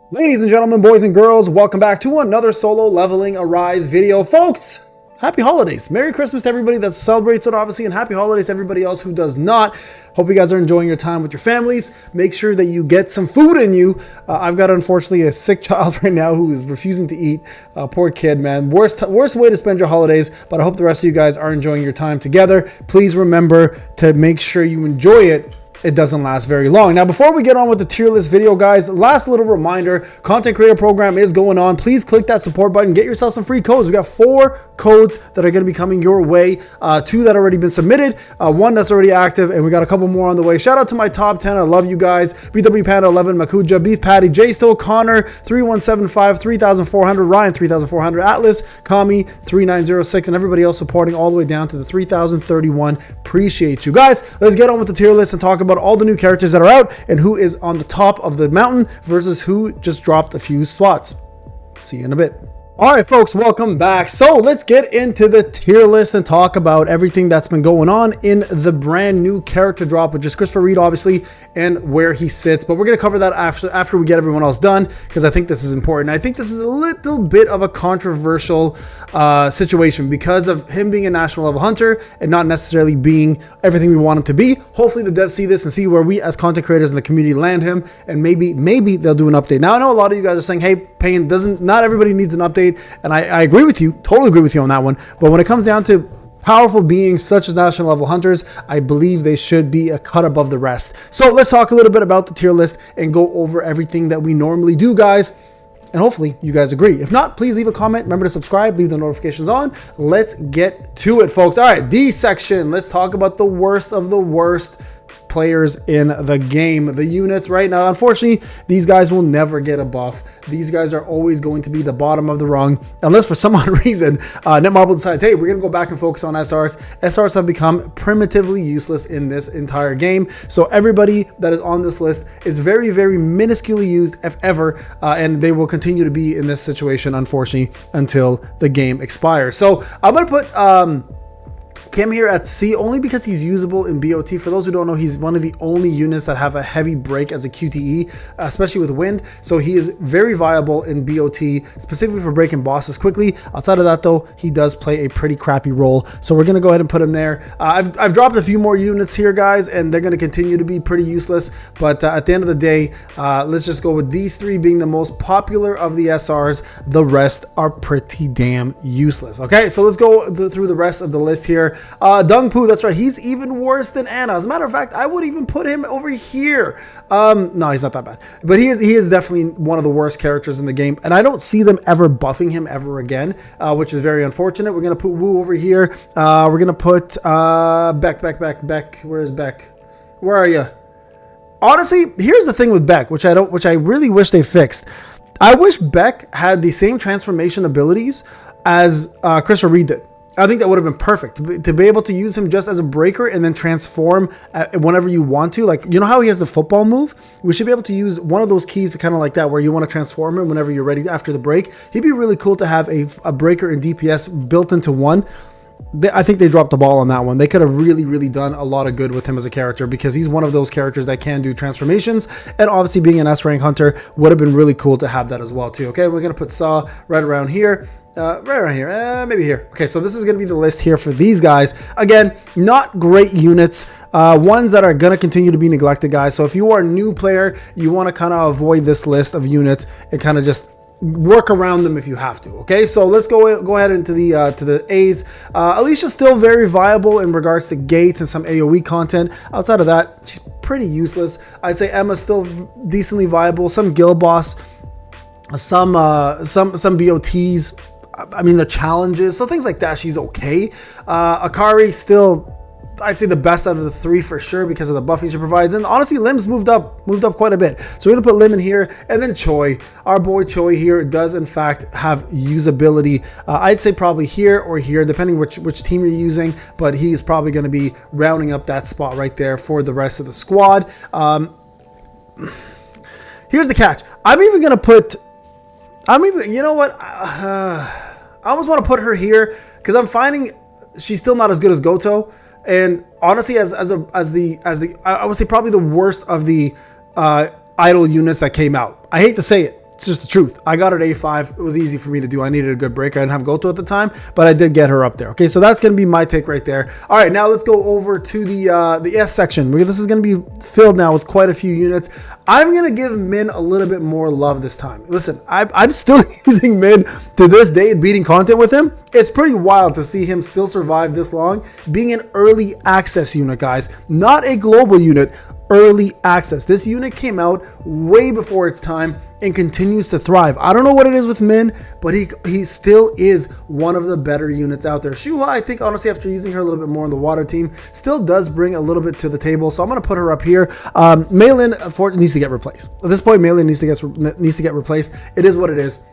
Ladies and gentlemen, boys and girls, welcome back to another Solo Leveling Arise video. Folks, happy holidays. Merry Christmas to everybody that celebrates it, obviously, and happy holidays to everybody else who does not. Hope you guys are enjoying your time with your families. Make sure that you get some food in you. I've got, unfortunately, a sick child right now who is refusing to eat. Poor kid, man. Worst way to spend your holidays, but I hope the rest of you guys are enjoying your time together. Please remember to make sure you enjoy it. It doesn't last very long. Now, before we get on with the tier list video, guys, last little reminder, content creator program is going on. Please click that support button, get yourself some free codes. We got 4 codes that are going to be coming your way, 2 that already been submitted, 1 that's already active, and we got a couple more on the way. Shout out to my top 10. I love you guys. BW Panda 11, Makuja, Beef Patty, J Still, Connor 3175, 3400, Ryan 3400, Atlas, Kami 3906, and everybody else supporting all the way down to the 3031. Appreciate you guys. Let's get on with the tier list and talk about all the new characters that are out and who is on the top of the mountain versus who just dropped a few spots. See you in a bit. All right, folks, welcome back. So let's get into the tier list and talk about everything that's been going on in the brand new character drop, which is Christopher Reed, obviously, and where he sits. But we're going to cover that after we get everyone else done, because I think this is important. I think this is a little bit of a controversial situation because of him being a national level hunter and not necessarily being everything we want him to be. Hopefully the devs see this and see where we as content creators in the community land him, and maybe they'll do an update. Now, I know a lot of you guys are saying, hey, Payne, not everybody needs an update. And I agree with you, totally agree with you on that one. But when it comes down to powerful beings such as national level hunters, I believe they should be a cut above the rest. So let's talk a little bit about the tier list and go over everything that we normally do, guys. And hopefully you guys agree. If not, please leave a comment. Remember to subscribe, leave the notifications on. Let's get to it, folks. All right, D section. Let's talk about the worst of the worst players in the game, the units right now. Unfortunately, these guys will never get a buff. These guys are always going to be the bottom of the rung, unless for some odd reason Netmarble decides, hey, we're gonna go back and focus on SRs. SRs have become primitively useless in this entire game, so everybody that is on this list is very, very minusculely used, if ever, and they will continue to be in this situation, unfortunately, until the game expires. So I'm gonna put Kim here at C only because he's usable in BOT. For those who don't know, he's one of the only units that have a heavy break as a QTE, especially with wind. So he is very viable in BOT, specifically for breaking bosses quickly. Outside of that, though, he does play a pretty crappy role. So we're going to go ahead and put him there. I've dropped a few more units here, guys, and they're going to continue to be pretty useless. But at the end of the day, let's just go with these 3 being the most popular of the SRs. The rest are pretty damn useless. Okay, so let's go through the rest of the list here. Dung Poo, that's right, he's even worse than Anna. As a matter of fact, I would even put him over here. No, he's not that bad, but he is definitely one of the worst characters in the game, and I don't see them ever buffing him ever again, which is very unfortunate. We're gonna put Wu over here. We're gonna put Beck. Where's Beck? Where are you? Honestly, here's the thing with Beck, which I really wish they fixed. I wish Beck had the same transformation abilities as Christopher Reed did. I think that would have been perfect to be able to use him just as a breaker and then transform whenever you want to. Like, you know how he has the football move? We should be able to use one of those keys to kind of like that, where you want to transform him whenever you're ready after the break. He'd be really cool to have a breaker and DPS built into one. I think they dropped the ball on that one. They could have really, really done a lot of good with him as a character, because he's one of those characters that can do transformations, and obviously being an S rank hunter would have been really cool to have that as well too. Okay, we're going to put Saw right around here. Right around here, maybe here. Okay, so this is going to be the list here for these guys. Again, not great units, ones that are going to continue to be neglected, guys. So if you are a new player, you want to kind of avoid this list of units and kind of just work around them if you have to. Okay, so let's go ahead into the to the A's. Alicia's still very viable in regards to gates and some AoE content. Outside of that, she's pretty useless. I'd say Emma's still decently viable. Some guild boss, some BOTs. I mean, the challenges, so things like that, she's okay. Akari still, I'd say the best out of the 3 for sure because of the buffing she provides. And honestly, Lim's moved up quite a bit. So we're gonna put Lim in here, and then Choi. Our boy Choi here does in fact have usability. I'd say probably here or here, depending which team you're using, but he's probably gonna be rounding up that spot right there for the rest of the squad. Here's the catch. You know what? I almost want to put her here because I'm finding she's still not as good as Goto, and honestly, as the I would say probably the worst of the idle units that came out. I hate to say it, It's just the truth. I got her at A5. It was easy for me to do. I needed a good breaker. I didn't have Goto at the time, but I did get her up there. Okay, so that's going to be my take right there. All right, now let's go over to the S section. This is going to be filled now with quite a few units. I'm going to give Min a little bit more love this time. Listen, I'm still using Min to this day and beating content with him. It's pretty wild to see him still survive this long, being an early access unit, guys. Not a global unit, early access. This unit came out way before its time and continues to thrive. I don't know what it is with Min, but he still is one of the better units out there. Shuha, I think, honestly, after using her a little bit more on the water team, still does bring a little bit to the table. So I'm going to put her up here. Maylin, unfortunately, needs to get replaced. At this point, Maylin needs to get replaced. It is what it is.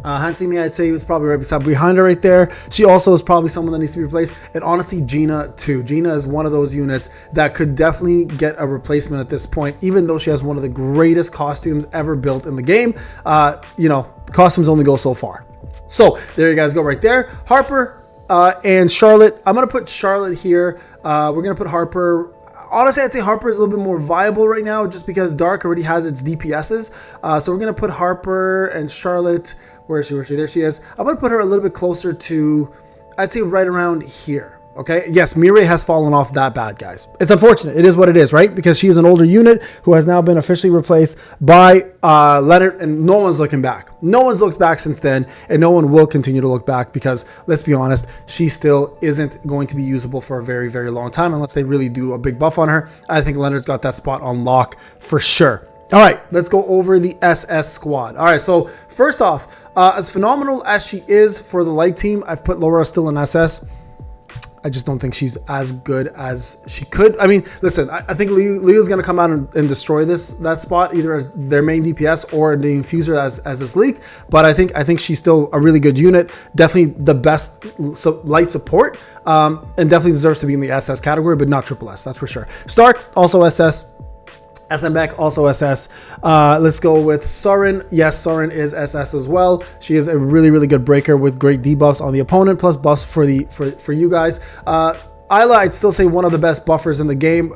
Hansimi, I'd say, was probably right behind her right there. She also is probably someone that needs to be replaced. And honestly, Gina too. Gina is one of those units that could definitely get a replacement at this point, even though she has one of the greatest costumes ever built in the game. Costumes only go so far. So there you guys go right there. Harper and Charlotte. I'm going to put Charlotte here. We're going to put Harper. Honestly, I'd say Harper is a little bit more viable right now just because Dark already has its DPSs. So we're going to put Harper and Charlotte. Where is she? There she is. I'm going to put her a little bit closer to, I'd say, right around here. Okay. Yes, Mireille has fallen off that bad, guys. It's unfortunate. It is what it is, right? Because she is an older unit who has now been officially replaced by Leonard, and no one's looking back. No one's looked back since then, and no one will continue to look back because, let's be honest, she still isn't going to be usable for a very, very long time unless they really do a big buff on her. I think Leonard's got that spot on lock for sure. All right, let's go over the SS squad. All right, so first off, as phenomenal as she is for the light team, I've put Laura still in SS. I just don't think she's as good as she could. I mean, listen, I think Leo's going to come out and destroy that spot, either as their main DPS or the Infuser as it's leaked. But I think she's still a really good unit. Definitely the best light support, and definitely deserves to be in the SS category, but not triple S, that's for sure. Stark, also SS. SMBek, also SS. Let's go with Sorin. Yes, Sorin is SS as well. She is a really, really good breaker with great debuffs on the opponent, plus buffs for you guys. Isla, I'd still say one of the best buffers in the game.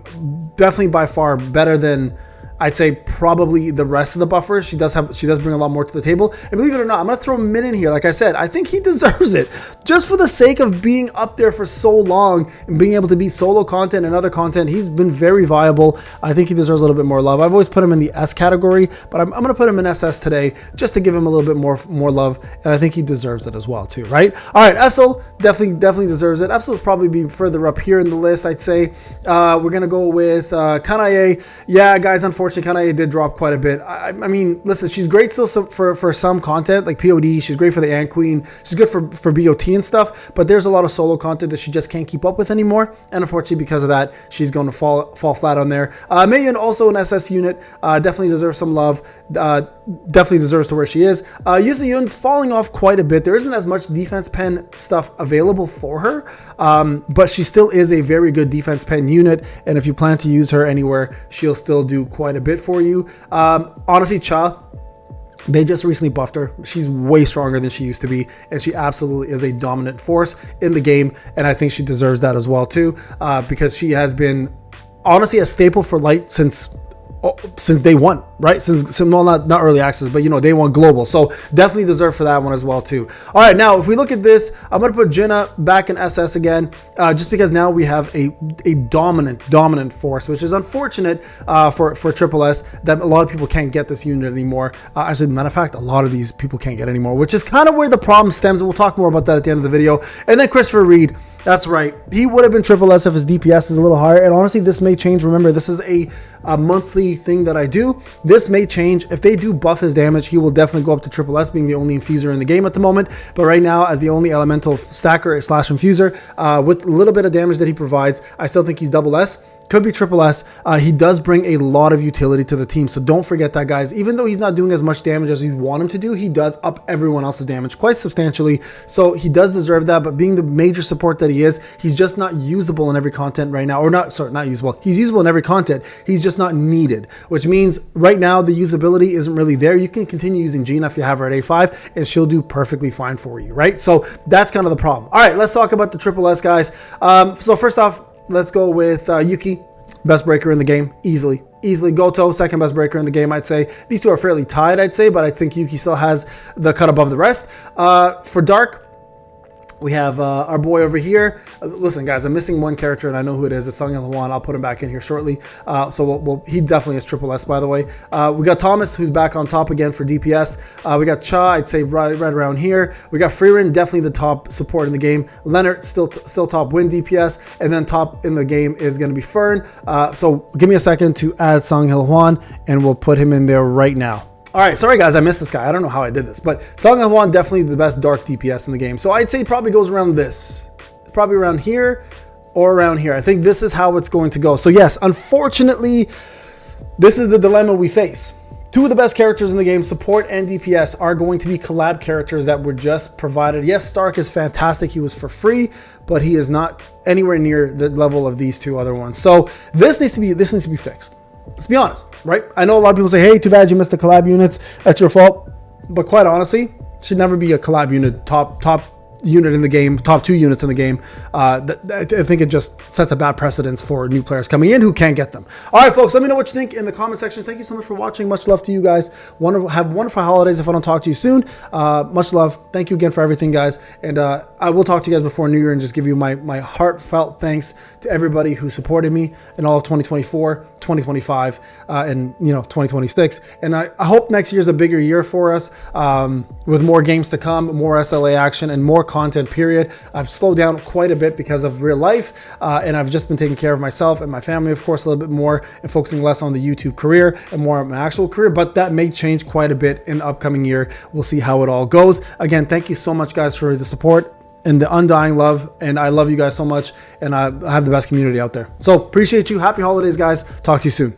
Definitely by far better than, I'd say, probably the rest of the buffers. She does bring a lot more to the table. And believe it or not, I'm going to throw Min in here. Like I said, I think he deserves it. Just for the sake of being up there for so long and being able to be solo content and other content, he's been very viable. I think he deserves a little bit more love. I've always put him in the S category, but I'm going to put him in SS today just to give him a little bit more love. And I think he deserves it as well too, right? All right, Essel definitely deserves it. Essel will probably be further up here in the list, I'd say. We're going to go with Kanae. Yeah, guys, unfortunately, Kanae did drop quite a bit. I mean, listen, she's great still for some content like POD. She's great for the Ant Queen. She's good for BOT and stuff, but there's a lot of solo content that she just can't keep up with anymore. And unfortunately, because of that, she's going to fall flat on there. Mayan, also an SS unit, definitely deserves some love. Definitely deserves to where she is. Yusa Yun's falling off quite a bit. There isn't as much defense pen stuff available for her, but she still is a very good defense pen unit. And if you plan to use her anywhere, she'll still do quite a bit for you. Honestly, Cha, they just recently buffed her. She's way stronger than she used to be, and she absolutely is a dominant force in the game, and I think she deserves that as well too, because she has been honestly a staple for light since day one, right? Since well, not early access, but day one global. So definitely deserve for that one as well too. All right, now if we look at this, I'm gonna put Jenna back in SS again, just because now we have a dominant force, which is unfortunate for Triple S that a lot of people can't get this unit anymore. As a matter of fact, a lot of these people can't get anymore, which is kind of where the problem stems. We'll talk more about that at the end of the video. And then Christopher Reed. That's right. He would have been triple S if his DPS is a little higher. And honestly, this may change. Remember, this is a monthly thing that I do. This may change. If they do buff his damage, he will definitely go up to triple S, being the only infuser in the game at the moment. But right now, as the only elemental stacker / infuser, with a little bit of damage that he provides, I still think he's double S. Could be triple S. He does bring a lot of utility to the team, so don't forget that, guys. Even though he's not doing as much damage as we want him to do, he does up everyone else's damage quite substantially, so he does deserve that. But being the major support that he is, he's just not usable in every content right now, or not usable. He's usable in every content, he's just not needed, which means right now the usability isn't really there. You can continue using Gina if you have her at A5, and she'll do perfectly fine for you, right? So that's kind of the problem. All right, let's talk about the triple S, guys. So first off, let's go with Yuki. Best breaker in the game, easily. Easily Goto, second best breaker in the game, I'd say. These two are fairly tied, I'd say, but I think Yuki still has the cut above the rest. For Dark, we have our boy over here. Listen, guys, I'm missing one character, and I know who it is. It's Sung Hwan. I'll put him back in here shortly. So he definitely is triple S, by the way. We got Thomas, who's back on top again for DPS. We got Cha, I'd say right around here. We got Freerin, definitely the top support in the game. Leonard, still top win DPS. And then top in the game is going to be Fern. So give me a second to add Sung Hwan, and we'll put him in there right now. All right, sorry guys, I missed this guy. I don't know how I did this, but Sung Hwan, definitely the best dark DPS in the game. So I'd say it probably goes around this. Probably around here or around here. I think this is how it's going to go. So yes, unfortunately, this is the dilemma we face. Two of the best characters in the game, support and DPS, are going to be collab characters that were just provided. Yes, Stark is fantastic. He was for free, but he is not anywhere near the level of these two other ones. So this needs to be fixed. Let's be honest, right? I know a lot of people say, hey, too bad you missed the collab units. That's your fault. But quite honestly, should never be a collab unit, top unit in the game, top 2 units in the game. I think it just sets a bad precedence for new players coming in who can't get them. All right, folks, let me know what you think in the comment section. Thank you so much for watching. Much love to you guys. Have wonderful holidays if I don't talk to you soon. Much love. Thank you again for everything, guys. And I will talk to you guys before New Year and just give you my heartfelt thanks to everybody who supported me in all of 2024, 2025, and 2026. And I hope next year is a bigger year for us, with more games to come, more SLA action, and more content, period. I've slowed down quite a bit because of real life, and I've just been taking care of myself and my family, of course, a little bit more, and focusing less on the YouTube career and more on my actual career, but that may change quite a bit in the upcoming year. We'll see how it all goes. Again, thank you so much, guys, for the support and the undying love, and I love you guys so much, and I have the best community out there. So appreciate you. Happy holidays, guys. Talk to you soon.